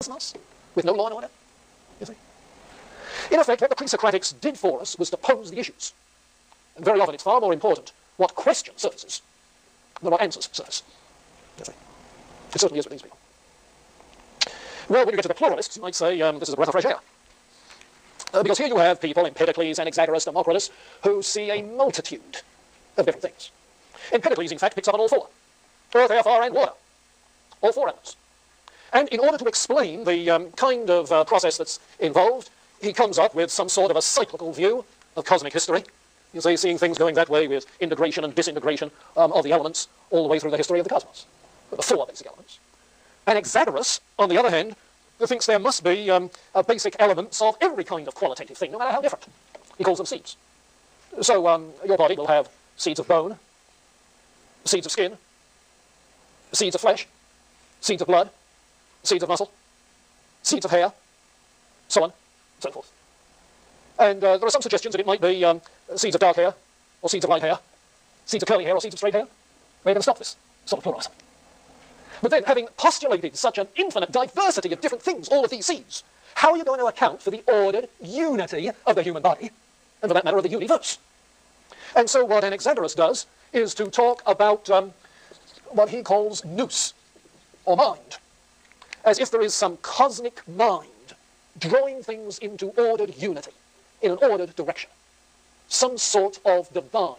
cosmos with no law and order. You see? In effect, what the pre-Socratics did for us was to pose the issues. And very often it's far more important what question surfaces than what answers surface. You see? It certainly is with these people. Well, when you get to the pluralists, you might say this is a breath of fresh air. Because here you have people, Empedocles, Anaxagoras, Democritus, who see a multitude of different things. Empedocles, in fact, picks up on all four. Earth, air, fire, and water. All four elements. And in order to explain the kind of process that's involved, he comes up with some sort of a cyclical view of cosmic history. You see, seeing things going that way with integration and disintegration of the elements all the way through the history of the cosmos. The four basic elements. Anaxagoras, on the other hand, thinks there must be basic elements of every kind of qualitative thing, no matter how different. He calls them seeds. So your body will have seeds of bone, seeds of skin, seeds of flesh, seeds of blood, seeds of muscle, seeds of hair, so on and so forth. And there are some suggestions that it might be seeds of dark hair, or seeds of light hair, seeds of curly hair, or seeds of straight hair. We're going to stop this sort of pluralism. But then, having postulated such an infinite diversity of different things, all of these seeds, how are you going to account for the ordered unity of the human body, and for that matter of the universe? And so what Anaxagoras does is to talk about what he calls nous, or mind, as if there is some cosmic mind drawing things into ordered unity, in an ordered direction, some sort of divine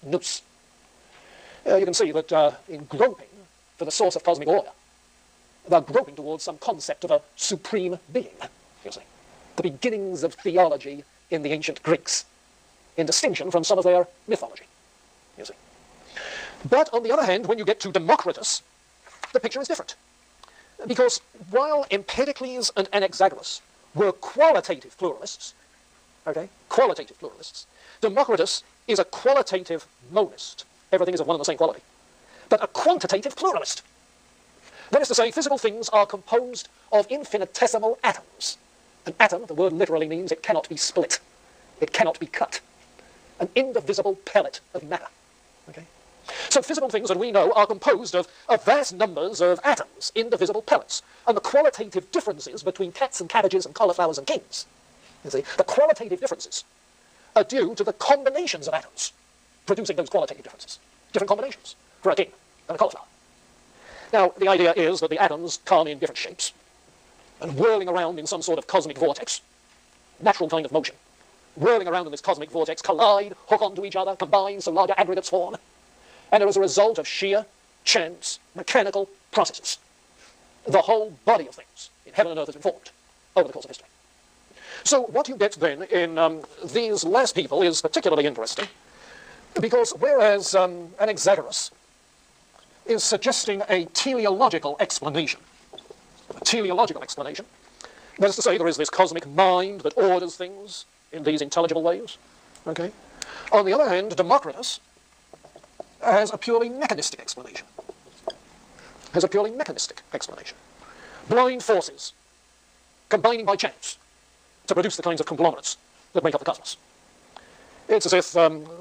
nous. You can see that in groping for the source of cosmic order, they're groping towards some concept of a supreme being, you see. The beginnings of theology in the ancient Greeks, in distinction from some of their mythology, you see. But on the other hand, when you get to Democritus, the picture is different. Because while Empedocles and Anaxagoras were qualitative pluralists, okay, qualitative pluralists, Democritus is a qualitative monist. Everything is of one and the same quality. But a quantitative pluralist. That is to say, physical things are composed of infinitesimal atoms. An atom, the word literally means it cannot be split. It cannot be cut. An indivisible pellet of matter. Okay? So physical things that we know are composed of vast numbers of atoms, indivisible pellets. And the qualitative differences between cats and cabbages and cauliflowers and kings, you see, the qualitative differences are due to the combinations of atoms producing those qualitative differences. Different combinations for a king and a cauliflower. Now, the idea is that the atoms come in different shapes and whirling around in some sort of cosmic vortex, natural kind of motion, whirling around in this cosmic vortex, collide, hook onto each other, combine so larger aggregates form, and as a result of sheer chance, mechanical processes, the whole body of things in heaven and earth has been formed over the course of history. So what you get then in these last people is particularly interesting, because whereas Anaxagoras is suggesting a teleological explanation, that is to say, there is this cosmic mind that orders things in these intelligible ways. Okay? On the other hand, Democritus has a purely mechanistic explanation. Blind forces combining by chance to produce the kinds of conglomerates that make up the cosmos. It's as if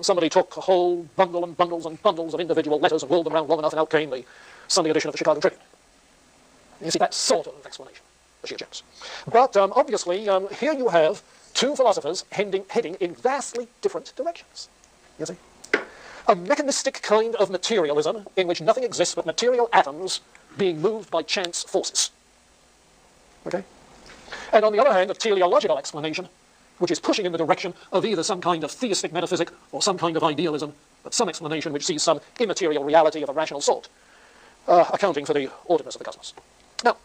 somebody took a whole bundle and bundles and bundles of individual letters and whirled them around long enough, and out came the Sunday edition of the Chicago Tribune. You see, that sort of explanation, the sheer chance. But obviously, here you have two philosophers heading in vastly different directions. You see? A mechanistic kind of materialism in which nothing exists but material atoms being moved by chance forces. Okay? And on the other hand, a teleological explanation which is pushing in the direction of either some kind of theistic metaphysic or some kind of idealism, but some explanation which sees some immaterial reality of a rational sort, accounting for the orderedness of the cosmos. Now,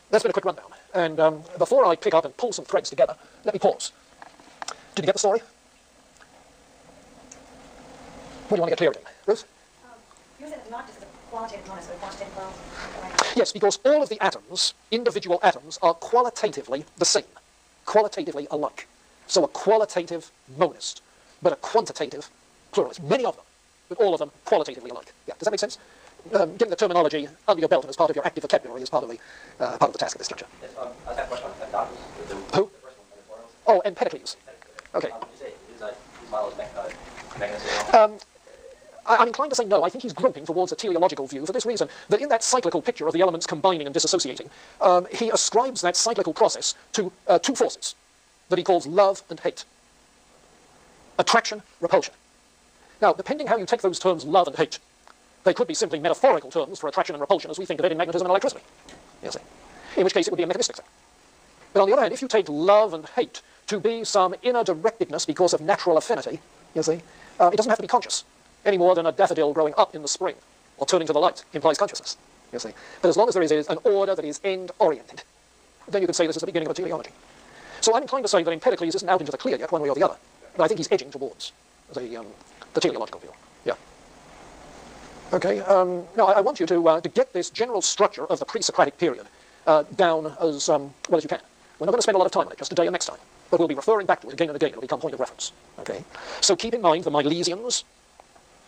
that's been a quick rundown. And before I pick up and pull some threads together, let me pause. Did you get the story? What do you want to get clear again? Ruth? You said it's not just a qualitative monist, but a quantitative monist. Yes, because all of the atoms, individual atoms, are qualitatively the same, qualitatively alike. So a qualitative monist, but a quantitative pluralist. Many of them, but all of them qualitatively alike. Yeah, does that make sense? Getting the terminology under your belt and as part of your active vocabulary is part of the task of this lecture. Yes, I have a question on Empedocles. Who? Oh, Empedocles. Okay. You say his model is mechanistic. I'm inclined to say no. I think he's groping towards a teleological view for this reason, that in that cyclical picture of the elements combining and dissociating, he ascribes that cyclical process to two forces that he calls love and hate. Attraction, repulsion. Now, depending how you take those terms, love and hate, they could be simply metaphorical terms for attraction and repulsion as we think of it in magnetism and electricity. You see? In which case it would be a mechanistic thing. But on the other hand, if you take love and hate to be some inner directedness because of natural affinity, you see, it doesn't have to be conscious, any more than a daffodil growing up in the spring or turning to the light implies consciousness, you see. But as long as there is an order that is end-oriented, then you can say this is the beginning of a teleology. So I'm inclined to say that Empedocles isn't out into the clear yet, one way or the other, but I think he's edging towards the teleological view. Yeah. Okay, now I want you to get this general structure of the pre-Socratic period down as well as you can. We're not going to spend a lot of time on it, just today and next time, but we'll be referring back to it again and again. It'll become point of reference. Okay, so keep in mind the Milesians,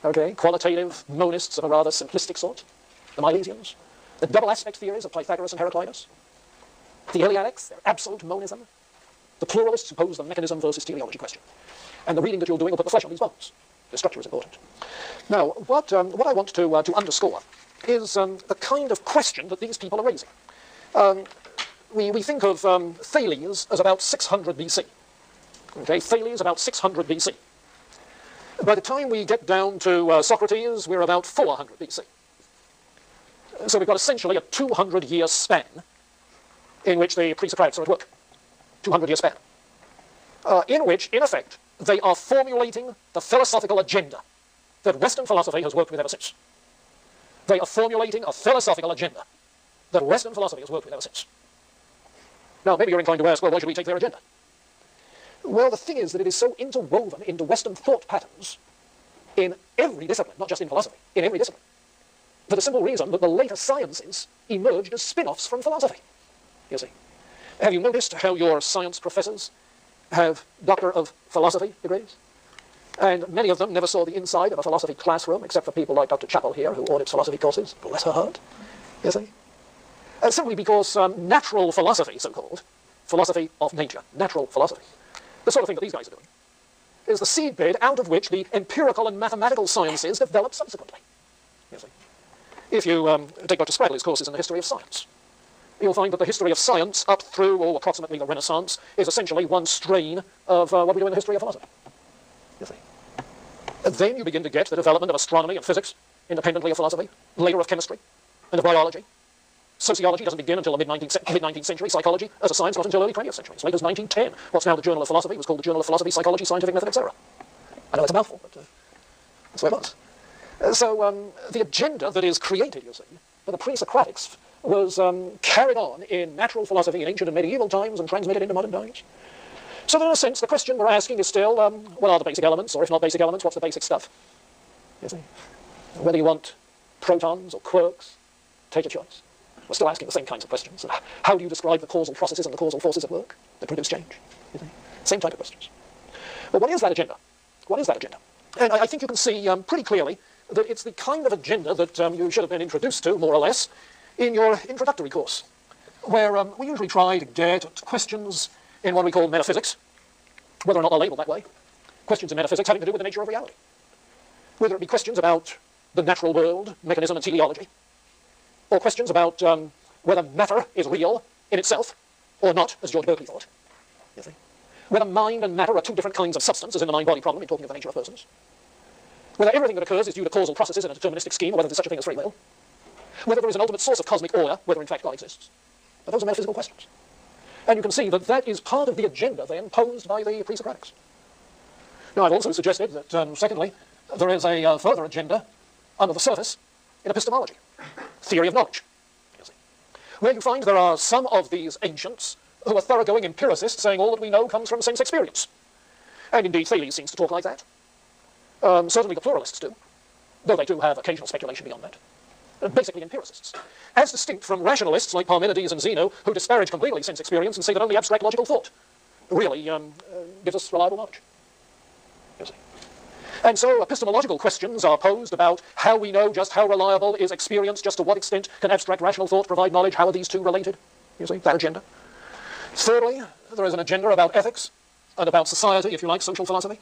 okay, qualitative monists of a rather simplistic sort, the Milesians, the double aspect theories of Pythagoras and Heraclitus, the Eleatics, their absolute monism, the pluralists who pose the mechanism versus teleology question. And the reading that you're doing will put the flesh on these bones. The structure is important. Now, what I want to underscore is the kind of question that these people are raising. We think of Thales as about 600 BC. Okay, Thales about 600 BC. By the time we get down to Socrates, we're about 400 BC. So we've got essentially a 200-year span in which the pre-Socratics are at work. 200-year span. In which, in effect, they are formulating the philosophical agenda that Western philosophy has worked with ever since. They are formulating a philosophical agenda that Western philosophy has worked with ever since. Now, maybe you're inclined to ask, well, why should we take their agenda? Well, the thing is that it is so interwoven into Western thought patterns in every discipline, not just in philosophy, in every discipline, for the simple reason that the later sciences emerged as spin-offs from philosophy, you see. Have you noticed how your science professors have Doctor of Philosophy degrees? And many of them never saw the inside of a philosophy classroom, except for people like Dr. Chappell here, who audits philosophy courses. Bless her heart, you see. Simply because natural philosophy, so-called, philosophy of nature, natural philosophy, the sort of thing that these guys are doing, is the seedbed out of which the empirical and mathematical sciences develop subsequently. You see. If you take Dr. Spradley's courses in the history of science, you'll find that the history of science up through, approximately the Renaissance, is essentially one strain of what we do in the history of philosophy. You see. And then you begin to get the development of astronomy and physics, independently of philosophy, later of chemistry, and of biology. Sociology doesn't begin until the mid-19th century. Psychology, as a science, not until early 20th century. As late as 1910, what's now the Journal of Philosophy was called the Journal of Philosophy, Psychology, Scientific Method, etc. I know it's a mouthful, but that's the way it was. So the agenda that is created, you see, for the pre-Socratics was carried on in natural philosophy in ancient and medieval times and transmitted into modern times. So that in a sense, the question we're asking is still, what are the basic elements, or if not basic elements, what's the basic stuff? You see? Whether you want protons or quarks, take your choice. We're still asking the same kinds of questions. How do you describe the causal processes and the causal forces at work that produce change? You see? Same type of questions. Well, what is that agenda? What is that agenda? And I think you can see pretty clearly that it's the kind of agenda that you should have been introduced to, more or less, in your introductory course, where we usually try to get at questions in what we call metaphysics, whether or not they're labeled that way, questions in metaphysics having to do with the nature of reality. Whether it be questions about the natural world, mechanism and teleology, or questions about whether matter is real in itself, or not, as George Berkeley thought. You see? Whether mind and matter are two different kinds of substance, as in the mind-body problem, in talking of the nature of persons. Whether everything that occurs is due to causal processes in a deterministic scheme, or whether there's such a thing as free will. Whether there is an ultimate source of cosmic order, whether in fact God exists. But those are metaphysical questions. And you can see that that is part of the agenda then posed by the pre-Socratics. Now, I've also suggested that, secondly, there is a further agenda under the surface in epistemology, theory of knowledge, you see, where you find there are some of these ancients who are thoroughgoing empiricists saying all that we know comes from sense experience. And indeed, Thales seems to talk like that. Certainly the pluralists do, though they do have occasional speculation beyond that. Basically empiricists, as distinct from rationalists like Parmenides and Zeno, who disparage completely sense experience and say that only abstract logical thought really gives us reliable knowledge. You see. And so epistemological questions are posed about how we know just how reliable is experience, just to what extent can abstract rational thought provide knowledge, how are these two related? You see, that agenda. Thirdly, there is an agenda about ethics and about society, if you like, social philosophy.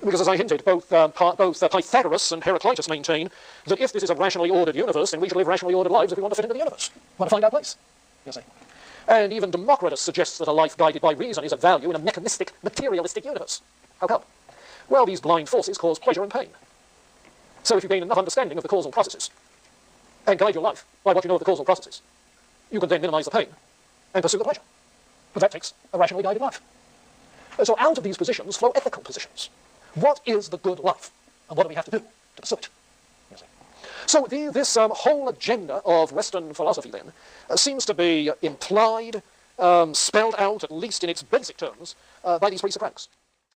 Because, as I hinted, both Pythagoras and Heraclitus maintain that if this is a rationally ordered universe, then we should live rationally ordered lives if we want to fit into the universe. We want to find our place, you see. And even Democritus suggests that a life guided by reason is of value in a mechanistic, materialistic universe. How come? Well, these blind forces cause pleasure and pain. So if you gain enough understanding of the causal processes, and guide your life by what you know of the causal processes, you can then minimize the pain and pursue the pleasure. But that takes a rationally guided life. So out of these positions flow ethical positions. What is the good life? And what do we have to do to pursue it? You see. So this whole agenda of Western philosophy, then, seems to be implied, spelled out, at least in its basic terms, by these pre-Socratics.